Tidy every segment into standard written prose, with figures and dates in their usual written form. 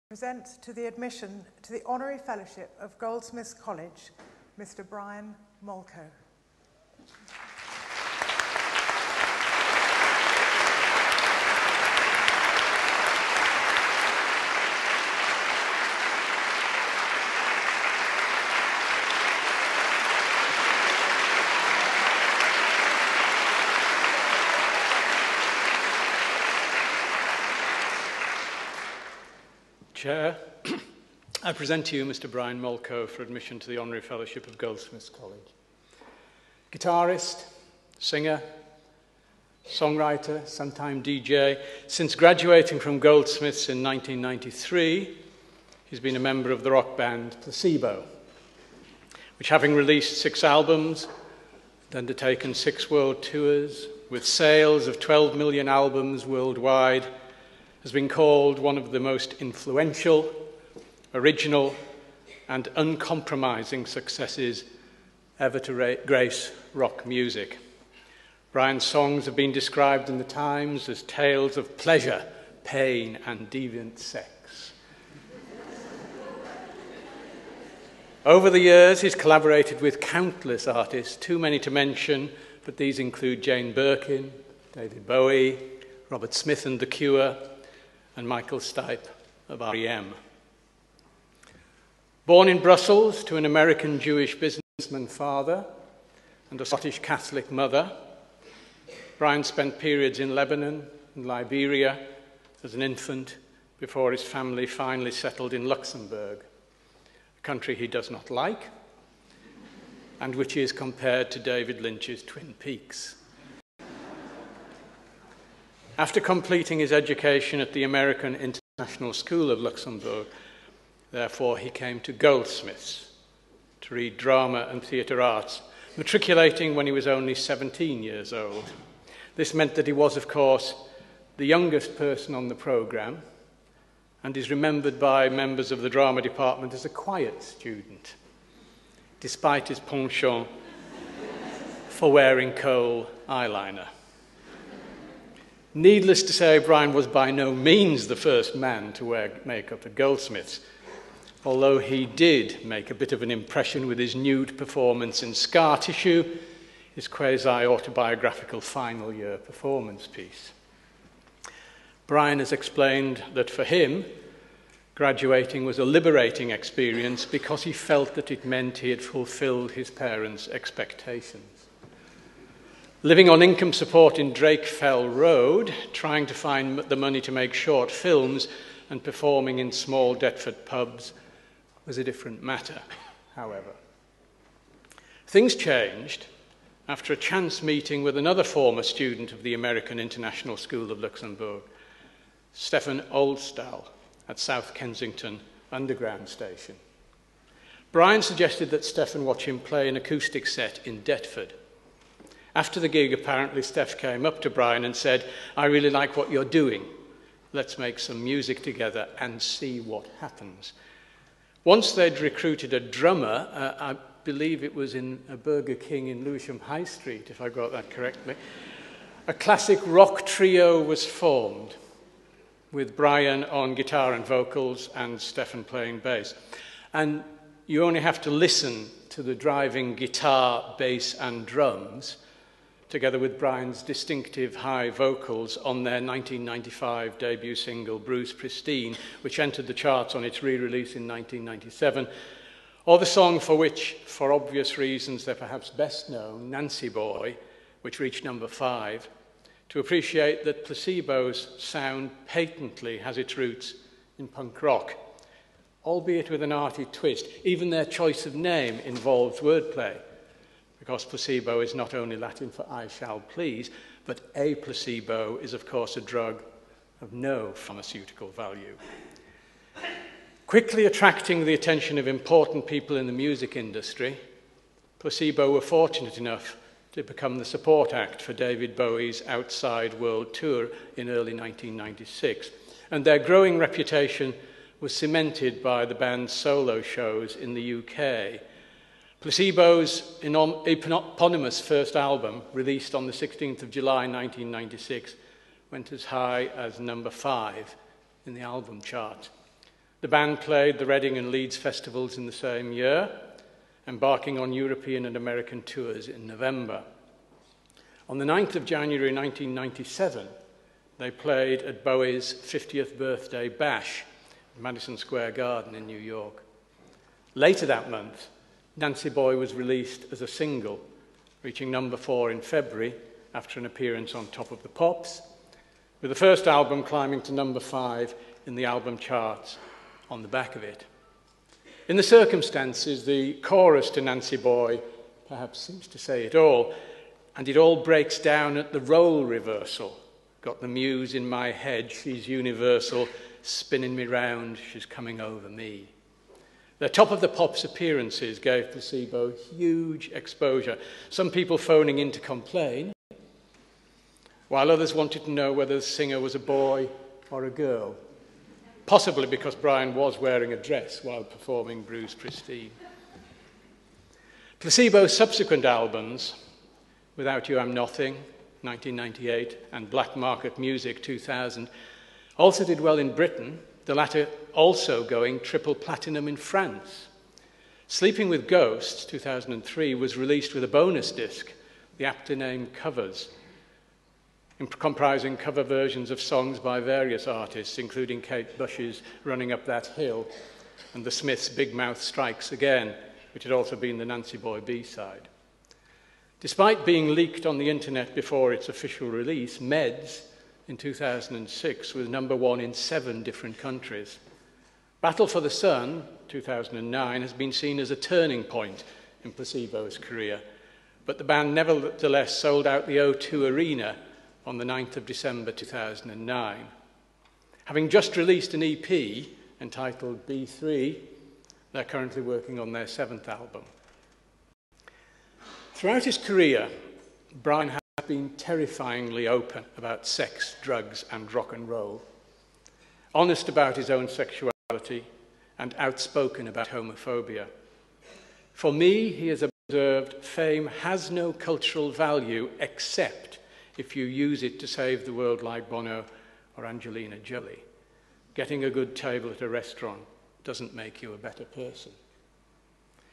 Present to the admission to the Honorary Fellowship of Goldsmiths College, Mr. Brian Molko. Chair, I present to you Mr. Brian Molko for admission to the Honorary Fellowship of Goldsmiths College. Guitarist, singer, songwriter, sometime DJ. Since graduating from Goldsmiths in 1993, he's been a member of the rock band Placebo, which, having released 6 albums and undertaken 6 world tours with sales of 12 million albums worldwide, has been called one of the most influential, original, and uncompromising successes ever to grace rock music. Brian's songs have been described in the Times as tales of pleasure, pain, and deviant sex. Over the years, he's collaborated with countless artists, too many to mention, but these include Jane Birkin, David Bowie, Robert Smith and The Cure, and Michael Stipe of R.E.M. Born in Brussels to an American Jewish businessman father and a Scottish Catholic mother, Brian spent periods in Lebanon and Liberia as an infant before his family finally settled in Luxembourg, a country he does not like, and which is compared to David Lynch's Twin Peaks. After completing his education at the American International School of Luxembourg, therefore, he came to Goldsmiths to read drama and theatre arts, matriculating when he was only 17 years old. This meant that he was, of course, the youngest person on the programme and is remembered by members of the drama department as a quiet student, despite his penchant for wearing kohl eyeliner. Needless to say, Brian was by no means the first man to wear makeup at Goldsmiths, although he did make a bit of an impression with his nude performance in Scar Tissue, his quasi-autobiographical final year performance piece. Brian has explained that for him, graduating was a liberating experience because he felt that it meant he had fulfilled his parents' expectations. Living on income support in Drakefell Road, trying to find the money to make short films and performing in small Deptford pubs was a different matter, however. Things changed after a chance meeting with another former student of the American International School of Luxembourg, Stefan Oldstall, at South Kensington Underground Station. Brian suggested that Stefan watch him play an acoustic set in Deptford. After the gig, apparently, Steph came up to Brian and said, "I really like what you're doing. Let's make some music together and see what happens." Once they'd recruited a drummer, I believe it was in a Burger King in Lewisham High Street, if I got that correctly, a classic rock trio was formed, with Brian on guitar and vocals and Stefan playing bass. And you only have to listen to the driving guitar, bass, and drums together with Brian's distinctive high vocals on their 1995 debut single, Bruce Pristine, which entered the charts on its re-release in 1997, or the song for which, for obvious reasons, they're perhaps best known, Nancy Boy, which reached number 5, to appreciate that Placebo's sound patently has its roots in punk rock, albeit with an arty twist. Even their choice of name involves wordplay, because placebo is not only Latin for I shall please, but a placebo is, of course, a drug of no pharmaceutical value. Quickly attracting the attention of important people in the music industry, Placebo were fortunate enough to become the support act for David Bowie's Outside World Tour in early 1996, and their growing reputation was cemented by the band's solo shows in the UK. Placebo's eponymous first album, released on the 16th of July 1996, went as high as number 5 in the album chart. The band played the Reading and Leeds festivals in the same year, embarking on European and American tours in November. On the 9th of January 1997, they played at Bowie's 50th birthday bash at Madison Square Garden in New York. Later that month, Nancy Boy was released as a single, reaching number 4 in February after an appearance on Top of the Pops, with the first album climbing to number 5 in the album charts on the back of it. In the circumstances, the chorus to Nancy Boy perhaps seems to say it all, and it all breaks down at the role reversal. Got the muse in my head, she's universal, spinning me round, she's coming over me. Their Top of the Pops appearances gave Placebo huge exposure, some people phoning in to complain, while others wanted to know whether the singer was a boy or a girl, possibly because Brian was wearing a dress while performing Bruce Pristine. Placebo's subsequent albums, Without You I'm Nothing, 1998, and Black Market Music, 2000, also did well in Britain, the latter also going triple platinum in France. Sleeping with Ghosts, 2003, was released with a bonus disc, the aptly named Covers, comprising cover versions of songs by various artists, including Kate Bush's Running Up That Hill and the Smiths' Big Mouth Strikes Again, which had also been the Nancy Boy B-side. Despite being leaked on the internet before its official release, Meds in 2006 was number 1 in 7 different countries. Battle for the Sun, 2009, has been seen as a turning point in Placebo's career, but the band nevertheless sold out the O2 Arena on the 9th of December 2009. Having just released an EP entitled B3, they're currently working on their 7th album. Throughout his career, Brian has been terrifyingly open about sex, drugs, and rock and roll, honest about his own sexuality, and outspoken about homophobia. For me, he has observed fame has no cultural value except if you use it to save the world like Bono or Angelina Jolie. Getting a good table at a restaurant doesn't make you a better person.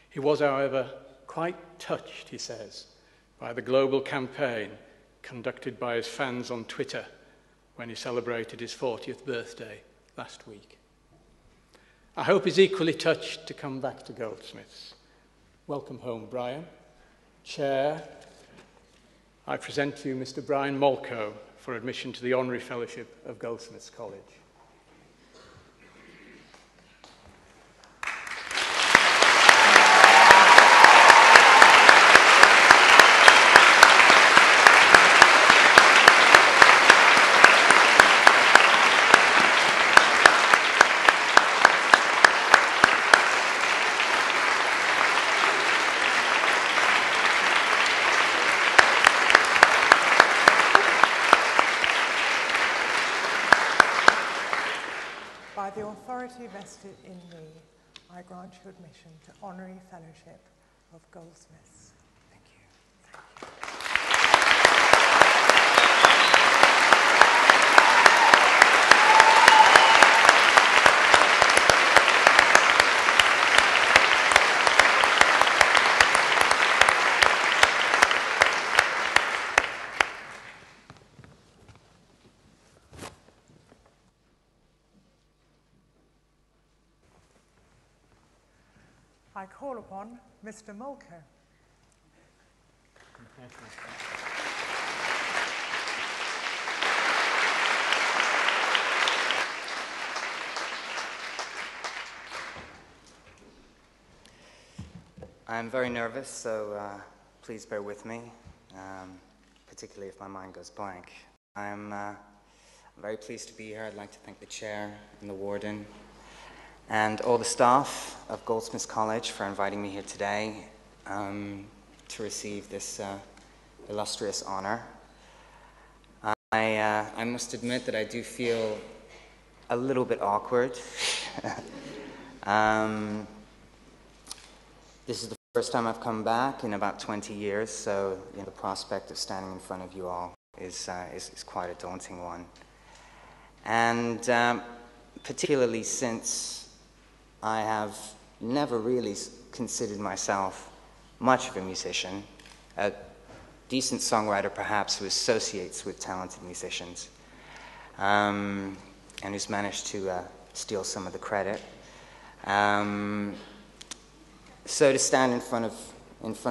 He was, however, quite touched, he says, by the global campaign conducted by his fans on Twitter when he celebrated his 40th birthday last week. I hope he's equally touched to come back to Goldsmiths. Welcome home, Brian. Chair, I present to you Mr. Brian Molko for admission to the Honorary Fellowship of Goldsmiths College. By the authority vested in me, I grant you admission to Honorary Fellowship of Goldsmiths. Thank you. I call upon Mr. Molko. I'm very nervous, so please bear with me, particularly if my mind goes blank. I'm very pleased to be here. I'd like to thank the chair and the warden and all the staff of Goldsmiths College for inviting me here today to receive this illustrious honor. I must admit that I do feel a little bit awkward. This is the first time I've come back in about 20 years, so the prospect of standing in front of you all is quite a daunting one. And particularly since I have never really considered myself much of a musician, a decent songwriter perhaps who associates with talented musicians, and who's managed to steal some of the credit. So to stand in front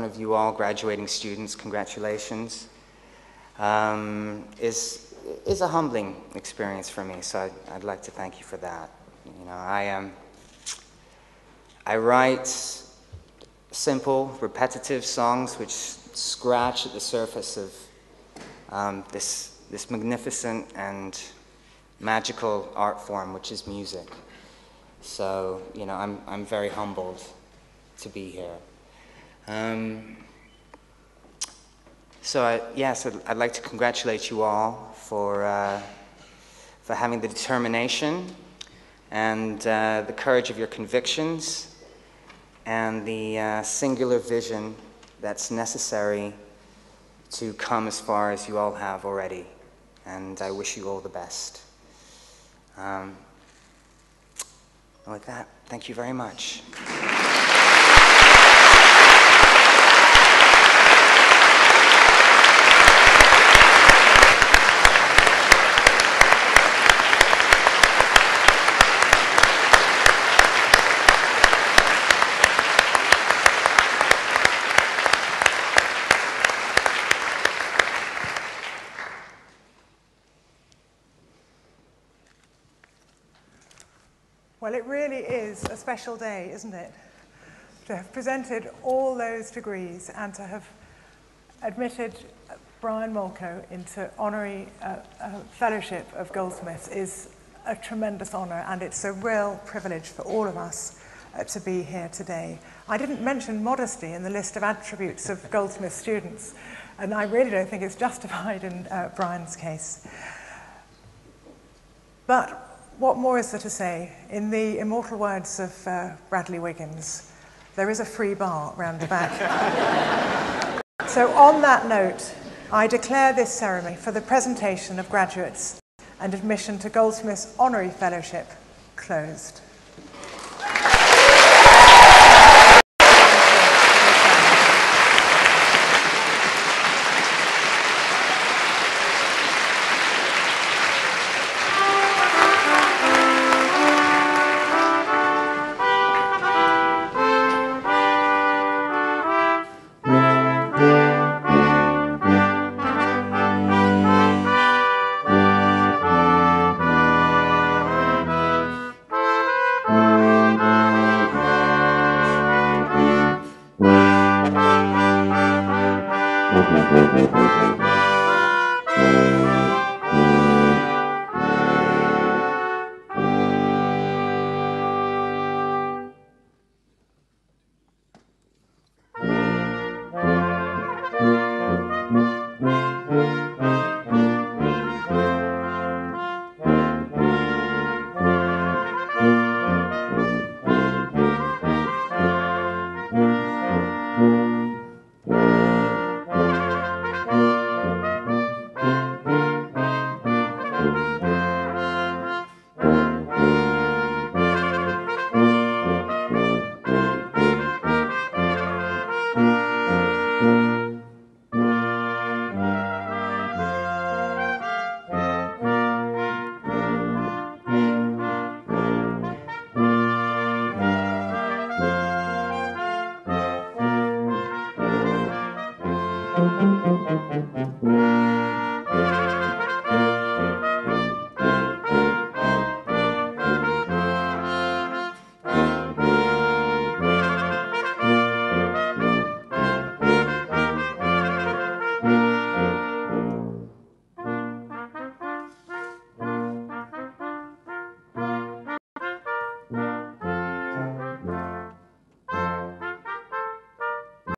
of you all, graduating students, congratulations, is a humbling experience for me. So I'd like to thank you for that. You know, I write simple, repetitive songs which scratch at the surface of this magnificent and magical art form, which is music. So, you know, I'm very humbled to be here. So I'd like to congratulate you all for having the determination and the courage of your convictions and the singular vision that's necessary to come as far as you all have already. And I wish you all the best. With that, thank you very much. Well, it really is a special day, isn't it? To have presented all those degrees and to have admitted Brian Molko into Honorary Fellowship of Goldsmiths is a tremendous honour, and it's a real privilege for all of us to be here today. I didn't mention modesty in the list of attributes of Goldsmiths students, and I really don't think it's justified in Brian's case. But what more is there to say? In the immortal words of Bradley Wiggins, there is a free bar round the back. So on that note, I declare this ceremony for the presentation of graduates and admission to Goldsmiths Honorary Fellowship closed.